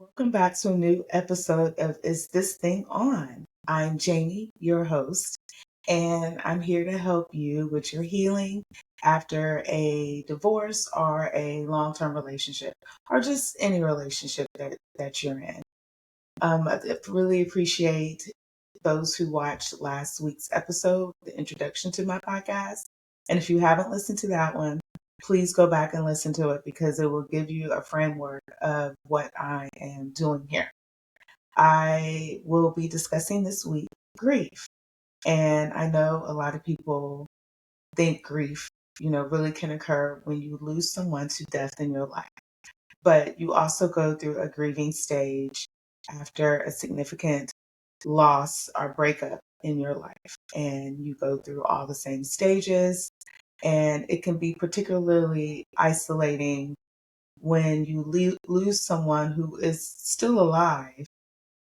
Welcome back to a new episode of Is This Thing On? I'm Jamie, your host, and I'm here to help you with your healing after a divorce or a long term relationship or just any relationship that you're in. I really appreciate those who watched last week's episode, the introduction to my podcast. And if you haven't listened to that one, please go back and listen to it because it will give you a framework of what I am doing here. I will be discussing this week grief. And I know a lot of people think grief, really can occur when you lose someone to death in your life. But you also go through a grieving stage after a significant loss or breakup in your life. And you go through all the same stages. And it can be particularly isolating when you lose someone who is still alive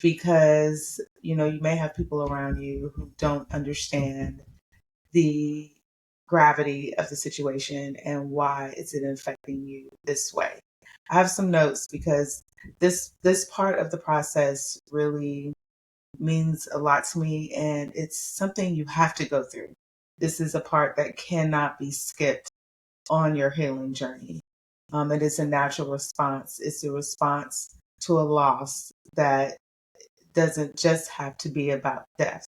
because, you may have people around you who don't understand the gravity of the situation and why is it affecting you this way. I have some notes because this part of the process really means a lot to me and it's something you have to go through. This is a part that cannot be skipped on your healing journey. It is a natural response. It's a response to a loss that doesn't just have to be about death.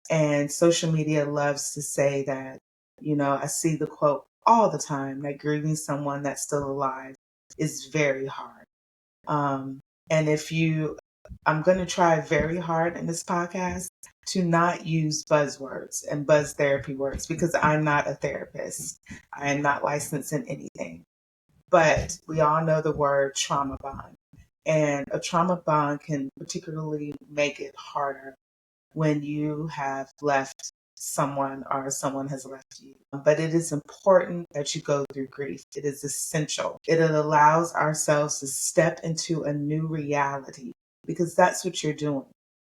And social media loves to say that, I see the quote all the time that grieving someone that's still alive is very hard. Um, and I'm going to try very hard in this podcast to not use buzzwords and buzz therapy words because I'm not a therapist. I am not licensed in anything. But we all know the word trauma bond. And a trauma bond can particularly make it harder when you have left someone or someone has left you. But it is important that you go through grief. It is essential. It allows ourselves to step into a new reality because that's what you're doing.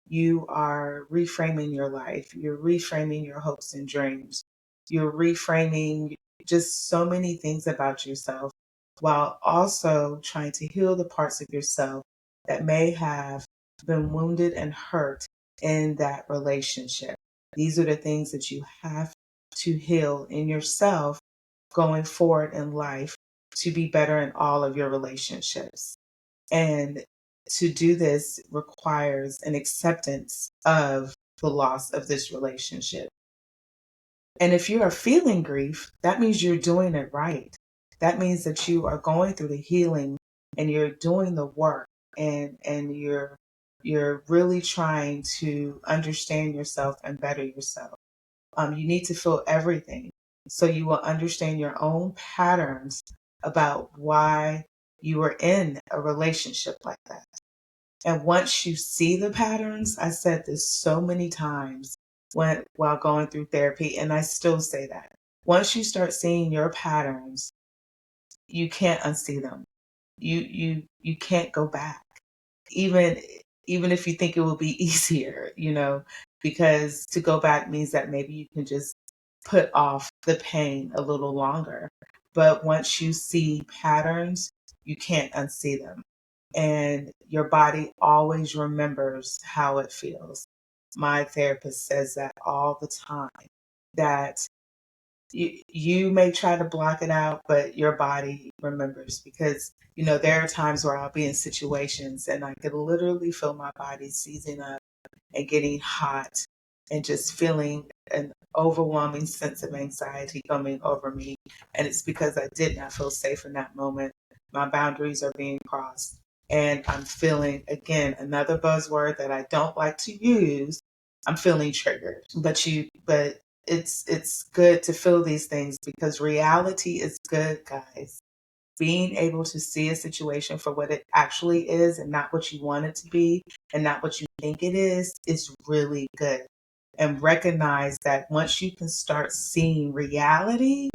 You are reframing your life. You're reframing your hopes and dreams. You're reframing just so many things about yourself while also trying to heal the parts of yourself that may have been wounded and hurt in that relationship. These are the things that you have to heal in yourself going forward in life to be better in all of your relationships. And to do this requires an acceptance of the loss of this relationship. And if you are feeling grief, that means you're doing it right. That means that you are going through the healing and you're doing the work and you're really trying to understand yourself and better yourself. You need to feel everything so you will understand your own patterns about why you were in a relationship like that. And once you see the patterns, I said this so many times while going through therapy, and I still say that. Once you start seeing your patterns, you can't unsee them. You can't go back. Even even if you think it will be easier, because to go back means that maybe you can just put off the pain a little longer. But once you see patterns, you can't unsee them. And your body always remembers how it feels. My therapist says that all the time, that you may try to block it out, but your body remembers because, there are times where I'll be in situations and I could literally feel my body seizing up and getting hot and just feeling an overwhelming sense of anxiety coming over me. And it's because I did not feel safe in that moment. My boundaries are being crossed. And I'm feeling, again, another buzzword that I don't like to use. I'm feeling triggered. But it's good to feel these things because reality is good, guys. Being able to see a situation for what it actually is and not what you want it to be and not what you think it is really good. And recognize that once you can start seeing reality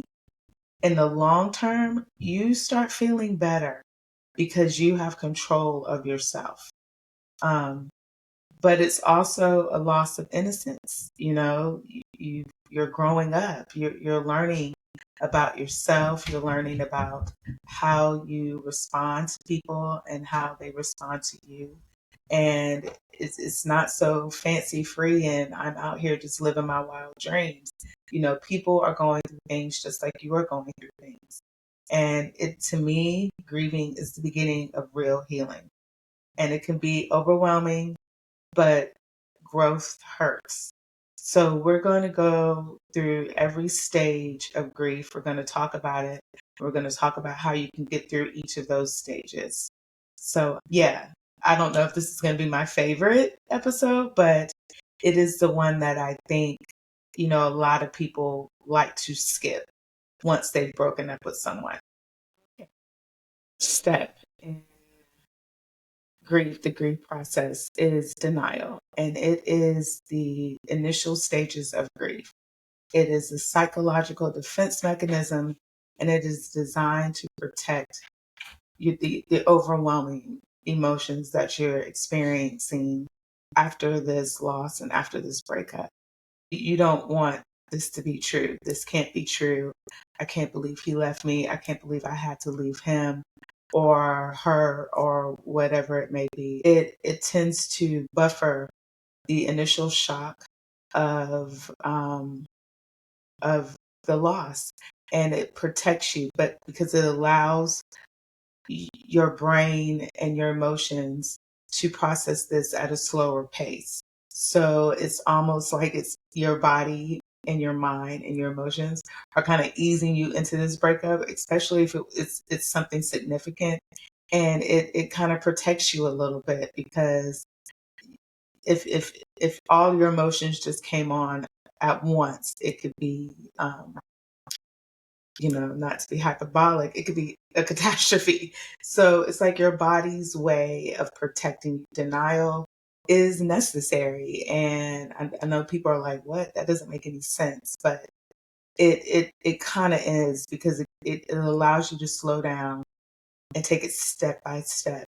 in the long term, you start feeling better because you have control of yourself. But it's also a loss of innocence. You're growing up. You're learning about yourself. You're learning about how you respond to people and how they respond to you. And it's not so fancy free, and I'm out here just living my wild dreams. People are going through things just like you are going through things. And to me, grieving is the beginning of real healing. And it can be overwhelming, but growth hurts. So we're going to go through every stage of grief. We're going to talk about it. We're going to talk about how you can get through each of those stages. So, yeah, I don't know if this is going to be my favorite episode, but it is the one that I think, a lot of people like to skip once they've broken up with someone. Step in grief, the grief process is denial, and it is the initial stages of grief. It is a psychological defense mechanism, and it is designed to protect you, the overwhelming emotions that you're experiencing after this loss and after this breakup. You don't want this to be true. This can't be true. I can't believe he left me. I can't believe I had to leave him or her or whatever it may be. It tends to buffer the initial shock of of the loss, and it protects you, but because it allows your brain and your emotions to process this at a slower pace. So it's almost like it's your body and your mind and your emotions are kind of easing you into this breakup, especially if it's something significant. And it kind of protects you a little bit, because if all your emotions just came on at once, it could be not to be hyperbolic, it could be a catastrophe. So it's like your body's way of protecting you. Denial is necessary. And I know people are like, what? That doesn't make any sense. But it kind of is, because it allows you to slow down and take it step by step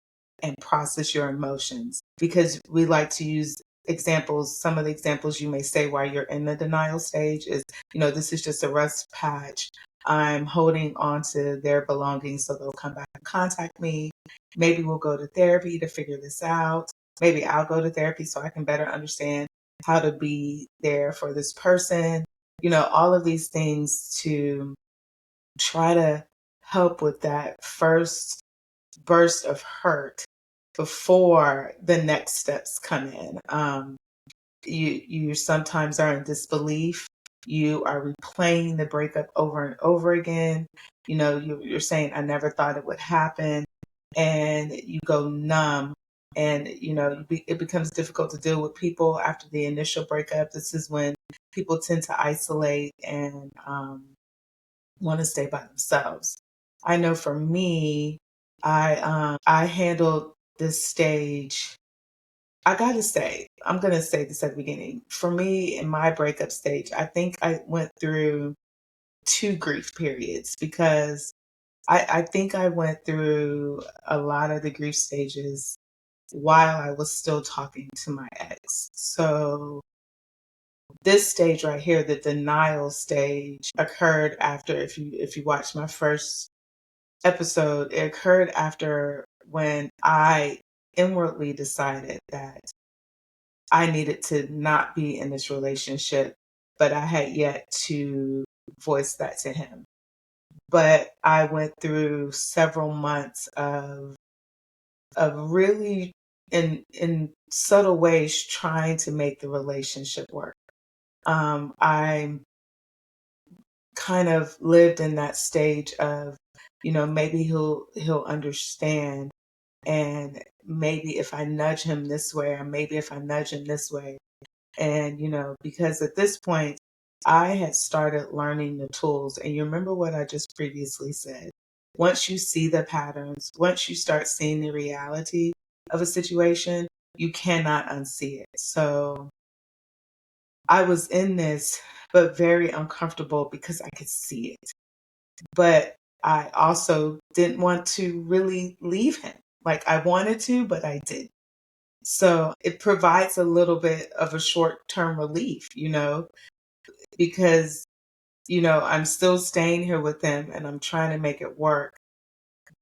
and process your emotions. Because we like to use examples. Some of the examples you may say while you're in the denial stage is, this is just a rust patch. I'm holding on to their belongings so they'll come back and contact me. Maybe we'll go to therapy to figure this out. Maybe I'll go to therapy so I can better understand how to be there for this person. All of these things to try to help with that first burst of hurt before the next steps come in. You sometimes are in disbelief. You are replaying the breakup over and over again. You're saying, I never thought it would happen. And you go numb. And, it becomes difficult to deal with people after the initial breakup. This is when people tend to isolate and want to stay by themselves. I know for me, I handled this stage. I gotta say, I'm gonna say this at the beginning. For me, in my breakup stage, I think I went through two grief periods, because I think I went through a lot of the grief stages while I was still talking to my ex. So this stage right here, the denial stage, occurred after, if you watch my first episode, it occurred after when I inwardly decided that I needed to not be in this relationship, but I had yet to voice that to him. But I went through several months of really, in subtle ways, trying to make the relationship work. I kind of lived in that stage of, maybe he'll understand, and maybe if I nudge him this way, or maybe if I nudge him this way. And, because at this point, I had started learning the tools. And you remember what I just previously said. Once you see the patterns, once you start seeing the reality of a situation, you cannot unsee it. So I was in this, but very uncomfortable because I could see it. But I also didn't want to really leave him. Like, I wanted to, but I didn't. So it provides a little bit of a short-term relief, because I'm still staying here with them and I'm trying to make it work,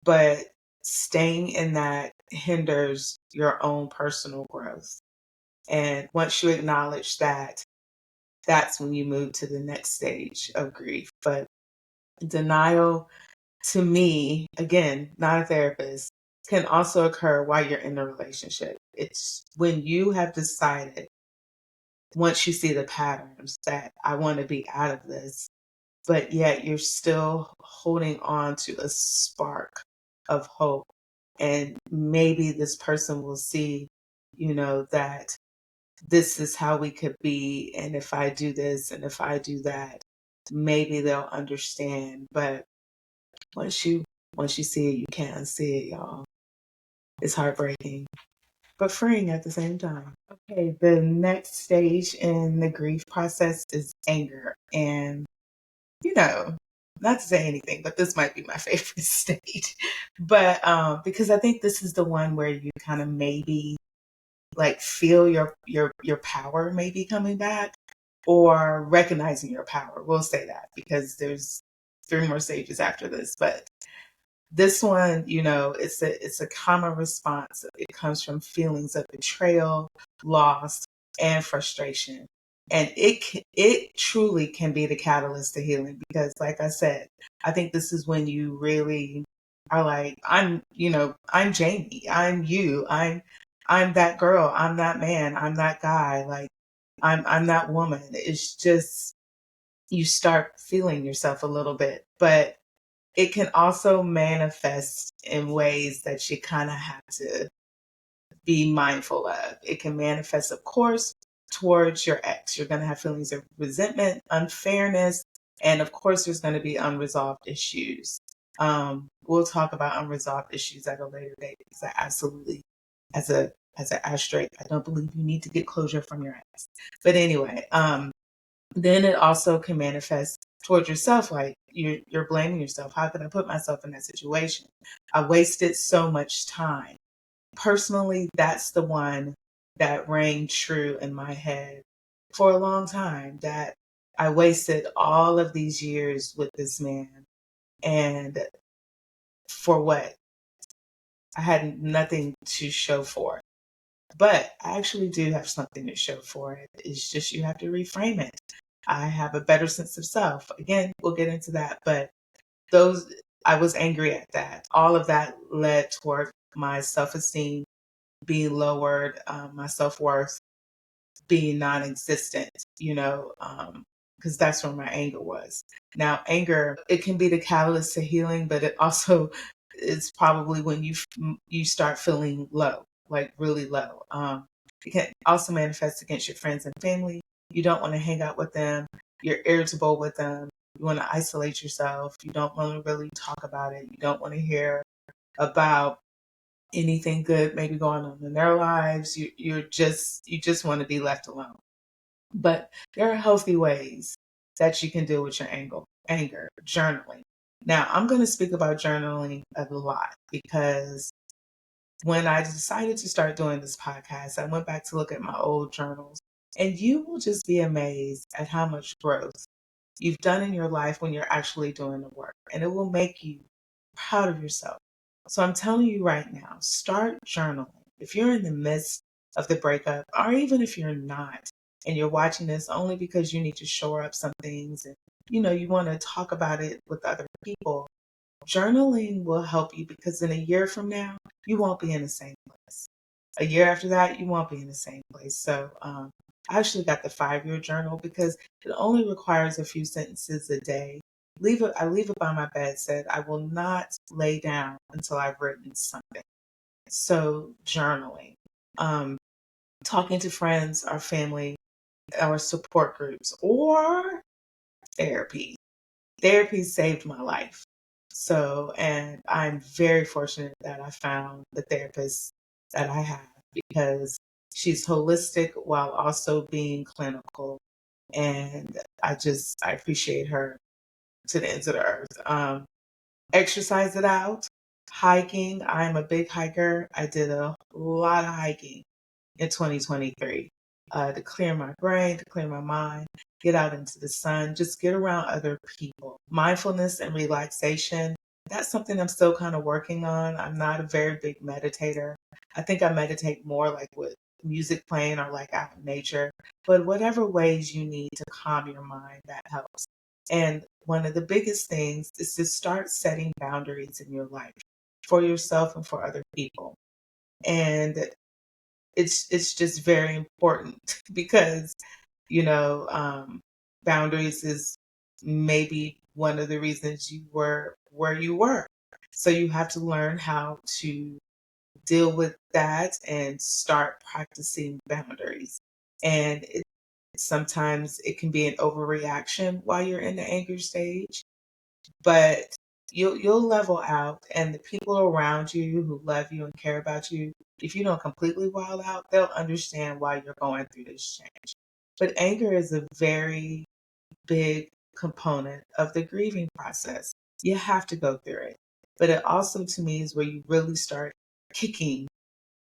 but staying in that hinders your own personal growth. And once you acknowledge that, that's when you move to the next stage of grief. But denial, to me, again, not a therapist, can also occur while you're in a relationship. It's when you have decided, once you see the patterns, that I want to be out of this, but yet you're still holding on to a spark of hope. And maybe this person will see, that this is how we could be. And if I do this and if I do that, maybe they'll understand. But once you see it, you can't unsee it, y'all. It's heartbreaking, but freeing at the same time. Okay, the next stage in the grief process is anger. And, you know, not to say anything, but this might be my favorite stage. But because I think this is the one where you kind of maybe like feel your power maybe coming back, or recognizing your power. We'll say that because there's 3 more stages after this. But this one, it's a common response. It comes from feelings of betrayal, loss, and frustration. And it truly can be the catalyst to healing, because like I said, I think this is when you really are like, I'm Jamie, I'm you, I'm that girl, I'm that man, I'm that guy, like I'm that woman. It's just, you start feeling yourself a little bit. But it can also manifest in ways that you kind of have to be mindful of. It can manifest, of course, towards your ex. You're going to have feelings of resentment, unfairness, and of course, there's going to be unresolved issues. We'll talk about unresolved issues at a later date, because I absolutely, as an asterisk, I don't believe you need to get closure from your ex. But anyway, then it also can manifest towards yourself, like you're blaming yourself. How could I put myself in that situation? I wasted so much time. Personally, that's the one that rang true in my head for a long time, that I wasted all of these years with this man. And for what? I had nothing to show for it. But I actually do have something to show for it. It's just you have to reframe it. I have a better sense of self. Again, we'll get into that. But I was angry at that. All of that led toward my self-esteem being lowered, my self-worth being non-existent, because that's where my anger was. Now, anger, it can be the catalyst to healing, but it also is probably when you start feeling low, like really low. It can also manifest against your friends and family. You don't want to hang out with them. You're irritable with them. You want to isolate yourself. You don't want to really talk about it. You don't want to hear about anything good maybe going on in their lives. You just want to be left alone. But there are healthy ways that you can deal with your anger, journaling. Now, I'm going to speak about journaling a lot, because when I decided to start doing this podcast, I went back to look at my old journals, and you will just be amazed at how much growth you've done in your life when you're actually doing the work, and it will make you proud of yourself. So I'm telling you right now, start journaling. If you're in the midst of the breakup, or even if you're not, and you're watching this only because you need to shore up some things, and you want to talk about it with other people, journaling will help you, because in a year from now, you won't be in the same place. A year after that, you won't be in the same place. So I actually got the 5-year journal, because it only requires a few sentences a day. I leave it by my bed, said I will not lay down until I've written something. So journaling, talking to friends, our family, our support groups, or therapy. Therapy saved my life. So, and I'm very fortunate that I found the therapist that I have, because she's holistic while also being clinical. And I appreciate her to the ends of the earth. Exercise it out. Hiking. I'm a big hiker. I did a lot of hiking in 2023. to clear my brain, to clear my mind, get out into the sun, just get around other people. Mindfulness and relaxation, that's something I'm still kind of working on. I'm not a very big meditator. I think I meditate more like with music playing or like out in nature. But whatever ways you need to calm your mind, that helps. And one of the biggest things is to start setting boundaries in your life for yourself and for other people. And it's just very important because boundaries is maybe one of the reasons you were where you were. So you have to learn how to deal with that and start practicing boundaries. And sometimes it can be an overreaction while you're in the anger stage, but you'll level out, and the people around you who love you and care about you, if you don't completely wild out, they'll understand why you're going through this change. But anger is a very big component of the grieving process. You have to go through it. But it also, to me, is where you really start kicking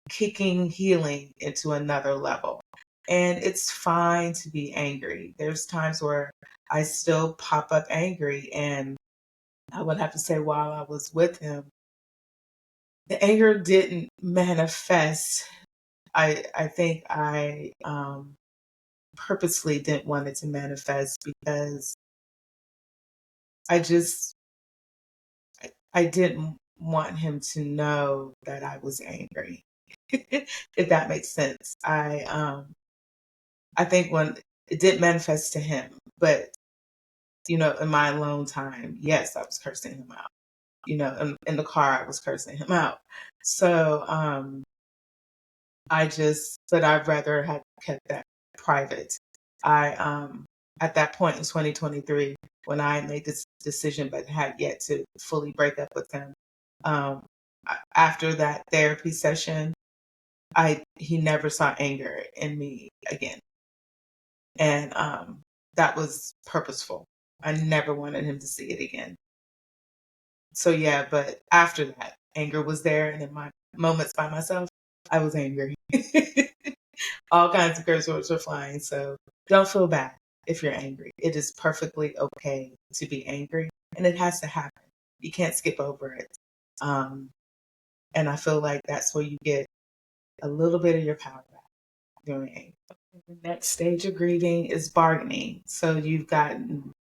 healing into another level. And it's fine to be angry. There's times where I still pop up angry, and I would have to say while I was with him, the anger didn't manifest. I think I purposely didn't want it to manifest because I just I didn't want him to know that I was angry. If that makes sense. I think when it did manifest to him, but in my alone time, yes, I was cursing him out. In the car, I was cursing him out. So but I'd rather have kept that private. I At that point in 2023, when I made this decision but had yet to fully break up with him, um, after that therapy session, he never saw anger in me again, and that was purposeful. I never wanted him to see it again. So yeah, but after that, anger was there, and in my moments by myself, I was angry. All kinds of curse words were flying. So don't feel bad if you're angry. It is perfectly okay to be angry, and it has to happen. You can't skip over it. Um, and I feel like that's where you get a little bit of your power back during anger. The next stage of grieving is bargaining. So you've got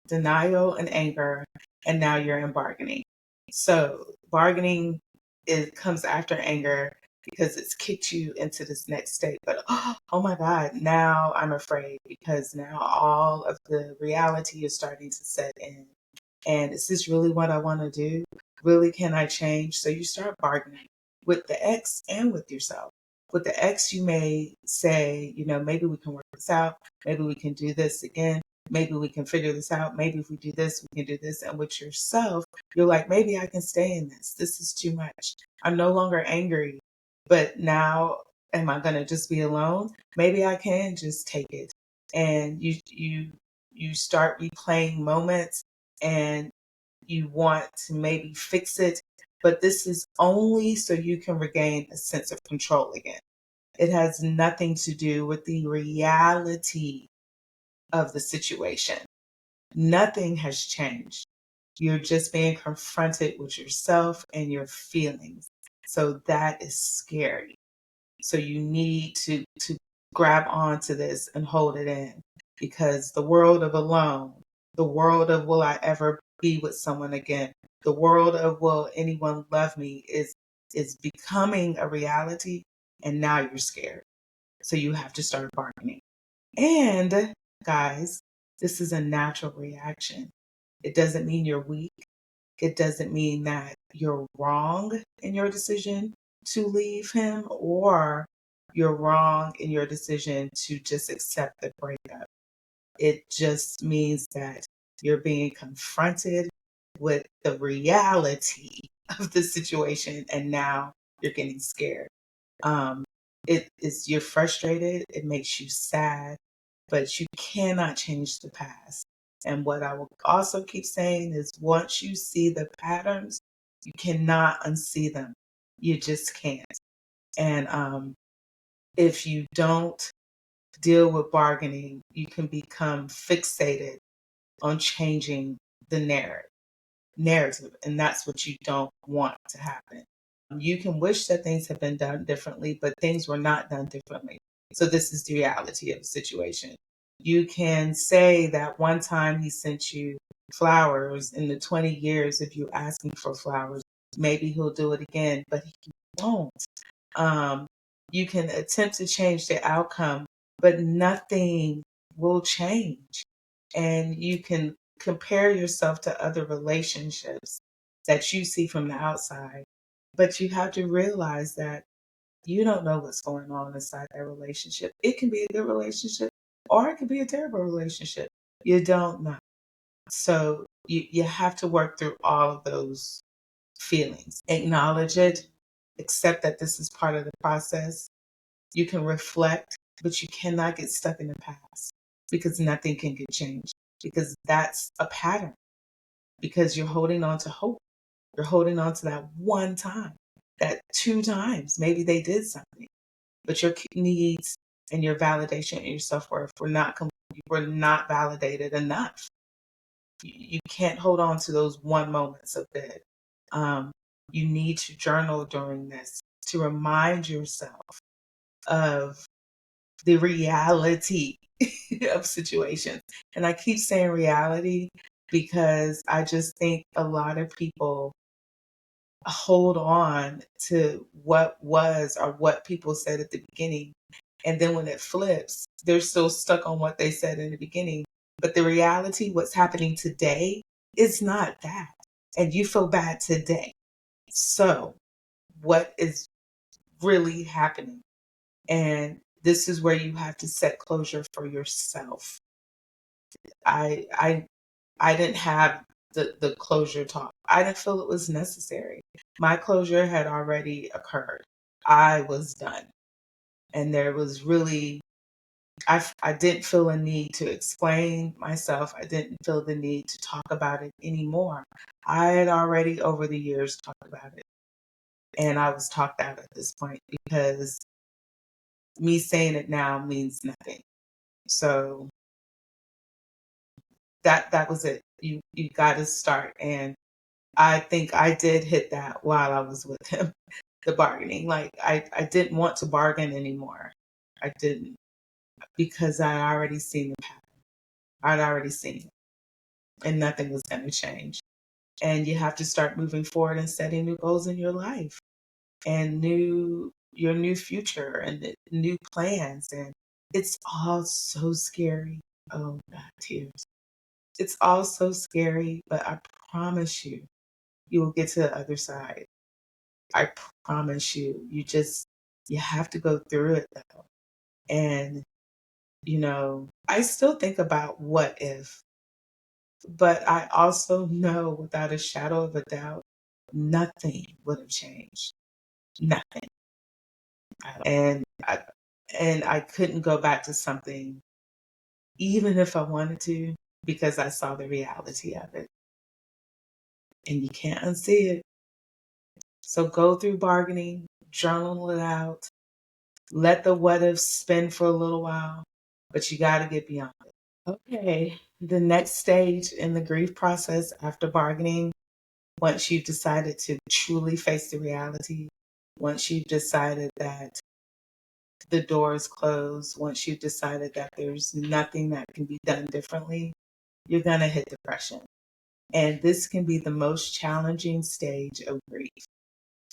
denial and anger, and now you're in bargaining. So bargaining, it comes after anger because it's kicked you into this next state. But oh my God, now I'm afraid because now all of the reality is starting to set in. And is this really what I want to do? Really, can I change? So you start bargaining with the ex and with yourself. With the ex, you may say, maybe we can work this out. Maybe we can do this again. Maybe we can figure this out. Maybe if we do this, we can do this. And with yourself, you're like, maybe I can stay in this. This is too much. I'm no longer angry, but now am I going to just be alone? Maybe I can just take it. And you start replaying moments, and you want to maybe fix it, but this is only so you can regain a sense of control again. It has nothing to do with the reality of the situation. Nothing has changed. You're just being confronted with yourself and your feelings. So that is scary. So you need to grab onto this and hold it in, because the world of alone, the world of will I ever be with someone again, the world of will anyone love me is becoming a reality, and now you're scared. So you have to start bargaining. And guys, this is a natural reaction. It doesn't mean you're weak. It doesn't mean that you're wrong in your decision to leave him, or you're wrong in your decision to just accept the breakup. It just means that you're being confronted with the reality of the situation, and now you're getting scared. Um, it is You're frustrated. It makes you sad, but you cannot change the past. And what I will also keep saying is, once you see the patterns, you cannot unsee them. You just can't. And if you don't deal with bargaining, you can become fixated on changing the narrative, and that's what you don't want to happen. You can wish that things had been done differently, but things were not done differently. So this is the reality of the situation. You can say that one time he sent you flowers in the 20 years of you asking for flowers, maybe he'll do it again, but he won't. Um, you can attempt to change the outcome, but nothing will change. And you can compare yourself to other relationships that you see from the outside, but you have to realize that you don't know what's going on inside that relationship. It can be a good relationship or it can be a terrible relationship. You don't know. So you have to work through all of those feelings, acknowledge it, accept that this is part of the process. You can reflect, but you cannot get stuck in the past because nothing can get changed because that's a pattern because you're holding on to hope. You're holding on to that one time, that two times. Maybe they did something, but your needs and your validation and your self worth were not validated enough. You can't hold on to those one moments of good. Um, you need to journal during this to remind yourself of the reality of situations. And I keep saying reality because I just think a lot of people hold on to what was or what people said at the beginning. And then when it flips, they're still stuck on what they said in the beginning. But the reality, what's happening today, is not that. And you feel bad today. So, what is really happening? And this is where you have to set closure for yourself. I I didn't have the closure talk. I didn't feel it was necessary. My closure had already occurred. I was done. And there was really, I didn't feel a need to explain myself. I didn't feel the need to talk about it anymore. I had already over the years talked about it. And I was talked out at this point because me saying it now means nothing. So that was it. You got to start. And I think I did hit that while I was with him, the bargaining. Like I didn't want to bargain anymore. I didn't because I already seen the pattern. I'd already seen it and nothing was going to change. And you have to start moving forward and setting new goals in your life and your new future and new plans. And it's all so scary. Oh God, tears. It's all so scary, but I promise you will get to the other side. I promise you. You have to go through it though. And, I still think about what if, but I also know without a shadow of a doubt, nothing would have changed. Nothing. And I couldn't go back to something even if I wanted to because I saw the reality of it. And you can't unsee it. So go through bargaining, journal it out, let the what if spin for a little while, but you got to get beyond it. Okay. The next stage in the grief process after bargaining, once you've decided to truly face the reality, once you've decided that the door is closed, once you've decided that there's nothing that can be done differently, you're going to hit depression. And this can be the most challenging stage of grief.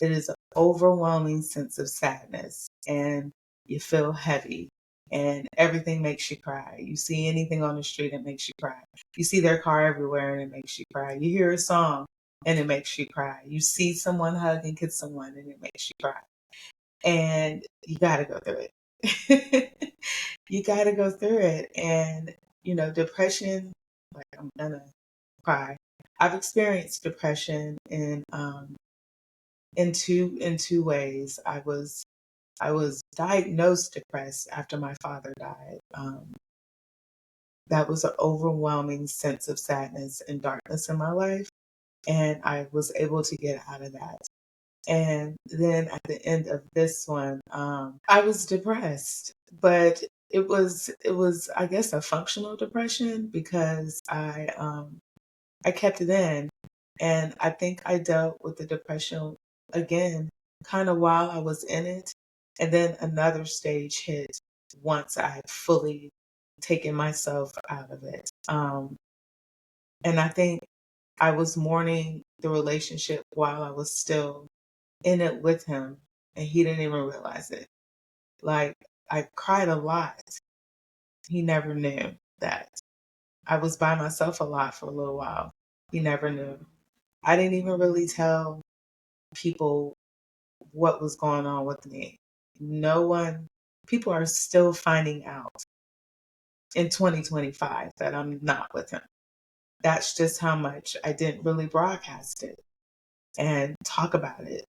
It is an overwhelming sense of sadness, and you feel heavy, and everything makes you cry. You see anything on the street, it makes you cry. You see their car everywhere, and it makes you cry. You hear a song, and it makes you cry. You see someone hug and kiss someone, and it makes you cry. And you got to go through it. You got to go through it. And, depression, like I'm going to cry. I've experienced depression in two ways. I was diagnosed depressed after my father died. That was an overwhelming sense of sadness and darkness in my life, and I was able to get out of that. And then at the end of this one, I was depressed, but it was I guess a functional depression because I kept it in, and I think I dealt with the depression again kind of while I was in it, and then another stage hit once I had fully taken myself out of it. And I think I was mourning the relationship while I was still in it with him, and he didn't even realize it. Like, I cried a lot. He never knew that. I was by myself a lot for a little while. He never knew. I didn't even really tell people what was going on with me. No one, people are still finding out in 2025 that I'm not with him. That's just how much I didn't really broadcast it and talk about it,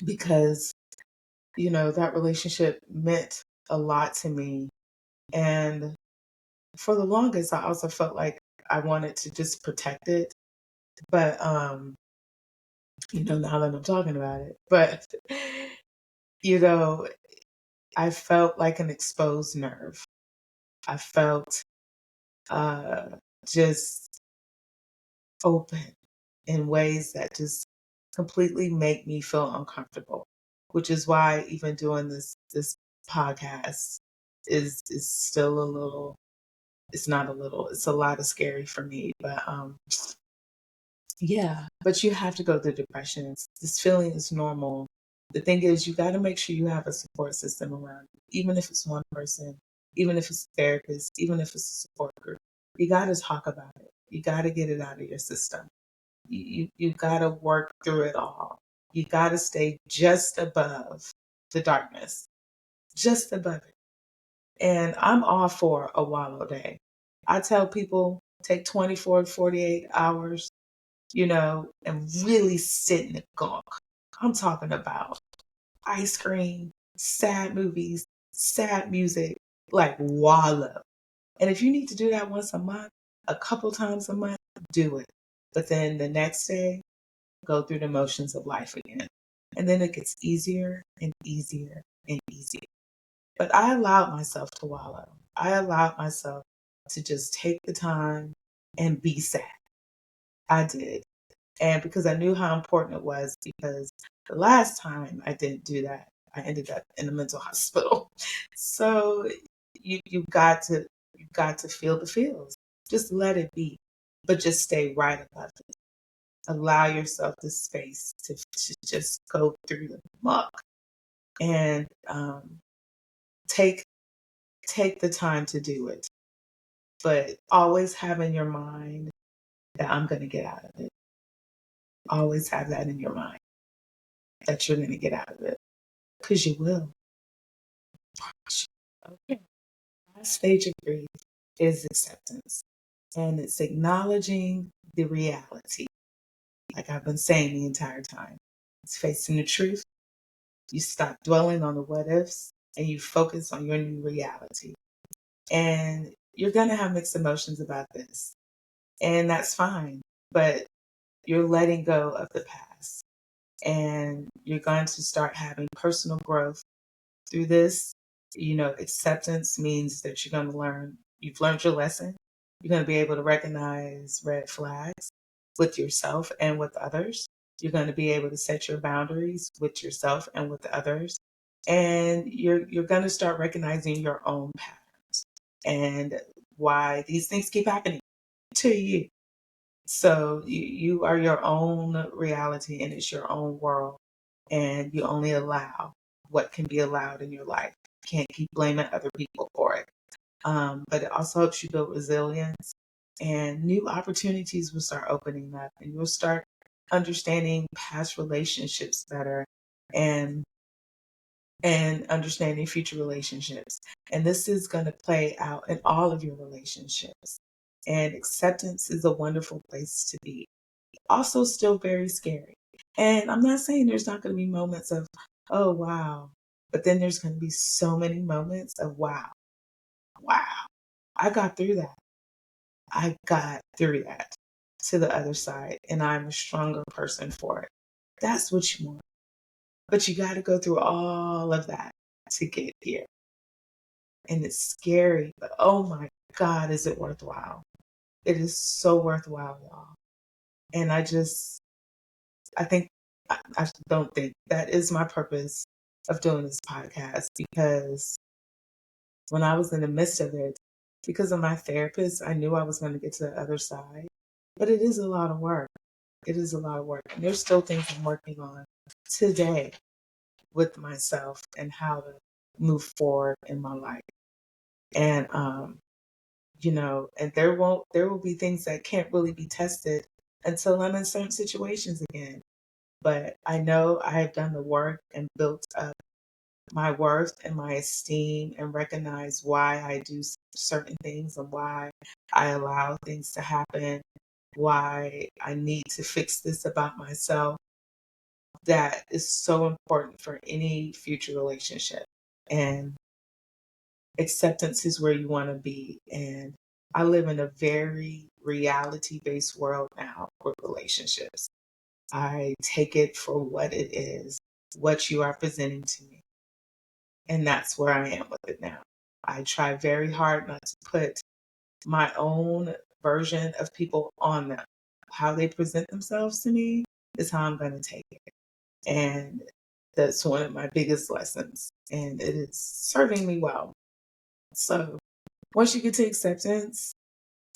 because, that relationship meant a lot to me. And for the longest, I also felt like I wanted to just protect it. But, now that I'm talking about it, but, you know, I felt like an exposed nerve. I felt uh, just open in ways that just completely make me feel uncomfortable, which is why even doing this podcast is still a little. It's not a little. It's a lot of scary for me, but yeah. But you have to go through depression. This feeling is normal. The thing is, you got to make sure you have a support system around you, even if it's one person, even if it's a therapist, even if it's a support group. You got to talk about it. You got to get it out of your system. You got to work through it all. You got to stay just above the darkness, just above it. And I'm all for a wallow day. I tell people take 24 to 48 hours, and really sit in the gunk. I'm talking about ice cream, sad movies, sad music, like wallow. And if you need to do that once a month, a couple times a month, do it. But then the next day, go through the motions of life again. And then it gets easier and easier and easier. But I allowed myself to wallow. I allowed myself to just take the time and be sad. I did. And because I knew how important it was, because the last time I didn't do that, I ended up in a mental hospital. So you got to feel the feels. Just let it be, but just stay right above it. Allow yourself the space to just go through the muck and take take the time to do it. But always have in your mind that I'm going to get out of it. Always have that in your mind that you're going to get out of it, because you will. Okay. Last stage of grief is acceptance, and it's acknowledging the reality, like I've been saying the entire time. It's facing the truth. You stop dwelling on the what ifs and you focus on your new reality. And you're going to have mixed emotions about this, and that's fine. But you're letting go of the past, and you're going to start having personal growth through this. Acceptance means that you're going to learn, you've learned your lesson. You're going to be able to recognize red flags with yourself and with others. You're going to be able to set your boundaries with yourself and with others. And you're going to start recognizing your own patterns and why these things keep happening to you. So you are your own reality, and it's your own world, and you only allow what can be allowed in your life. You can't keep blaming other people for it. But it also helps you build resilience, and new opportunities will start opening up, and you'll start understanding past relationships better, and understanding future relationships. And this is going to play out in all of your relationships. And acceptance is a wonderful place to be. Also, still very scary. And I'm not saying there's not going to be moments of, oh, wow. But then there's going to be so many moments of, wow, wow. I got through that. I got through that to the other side. And I'm a stronger person for it. That's what you want. But you got to go through all of that to get here. and it's scary, but oh my God, is it worthwhile? It is so worthwhile, y'all. And I think, I don't think that is my purpose of doing this podcast, because when I was in the midst of it, because of my therapist, I knew I was going to get to the other side. But it is a lot of work. It is a lot of work. And there's still things I'm working on today with myself and how to move forward in my life. And and there will be things that can't really be tested until I'm in certain situations again. But I know I have done the work and built up my worth and my esteem and recognize why I do certain things and why I allow things to happen, why I need to fix this about myself. That is so important for any future relationship. And acceptance is where you want to be. And I live in a very reality based world now with relationships. I take it for what it is, what you are presenting to me. And that's where I am with it now. I try very hard not to put my own version of people on them. How they present themselves to me is how I'm going to take it. And that's one of my biggest lessons. And it is serving me well. So once you get to acceptance,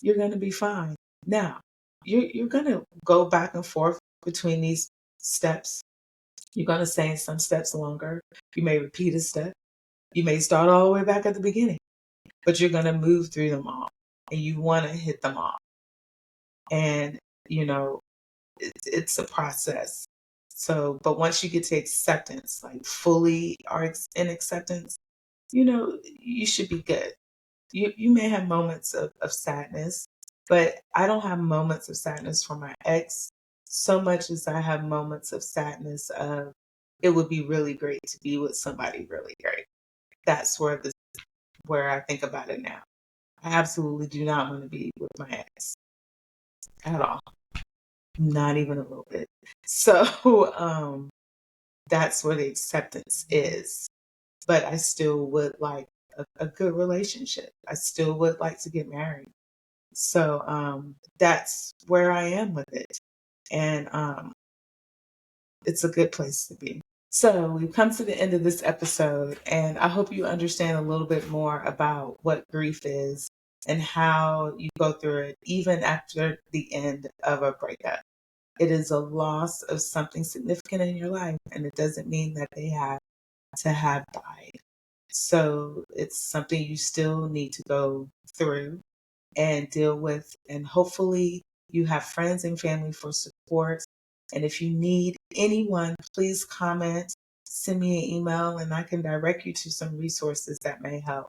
you're going to be fine. Now, you're going to go back and forth between these steps. You're going to stay some steps longer. You may repeat a step. You may start all the way back at the beginning, but you're going to move through them all and you want to hit them all. And, it's a process. So, but once you get to acceptance, like fully are in acceptance, you should be good. You may have moments of sadness, but I don't have moments of sadness for my ex so much as I have moments of sadness of it would be really great to be with somebody really great. That's where I think about it now. I absolutely do not want to be with my ex at all. Not even a little bit. So that's where the acceptance is. But I still would like a good relationship. I still would like to get married. So that's where I am with it. And it's a good place to be. So we've come to the end of this episode, and I hope you understand a little bit more about what grief is and how you go through it even after the end of a breakup. It is a loss of something significant in your life, and it doesn't mean that they have to have died. So it's something you still need to go through and deal with. And hopefully you have friends and family for support. And if you need anyone, please comment, send me an email, and I can direct you to some resources that may help.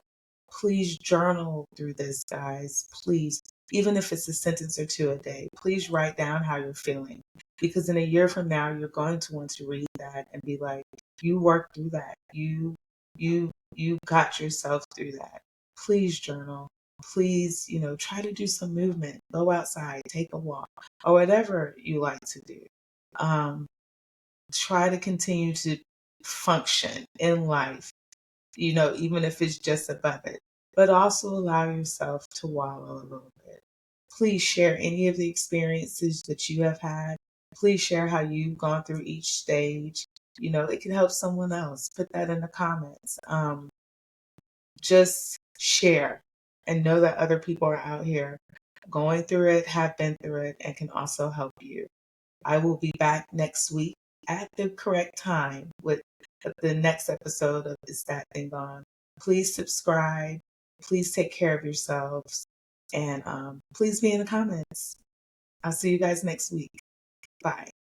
Please journal through this, guys. Please, even if it's a sentence or two a day, please write down how you're feeling. Because in a year from now, you're going to want to read that and be like, you worked through that. You got yourself through that. Please journal. Please, try to do some movement, go outside, take a walk, or whatever you like to do. Try to continue to function in life, even if it's just above it, but also allow yourself to wallow a little bit. Please share any of the experiences that you have had. Please share how you've gone through each stage. It can help someone else. Put that in the comments. Just share and know that other people are out here going through it, have been through it, and can also help you. I will be back next week at the correct time with the next episode of Is That Thing Gone. Please subscribe. Please take care of yourselves. And please be in the comments. I'll see you guys next week. Bye.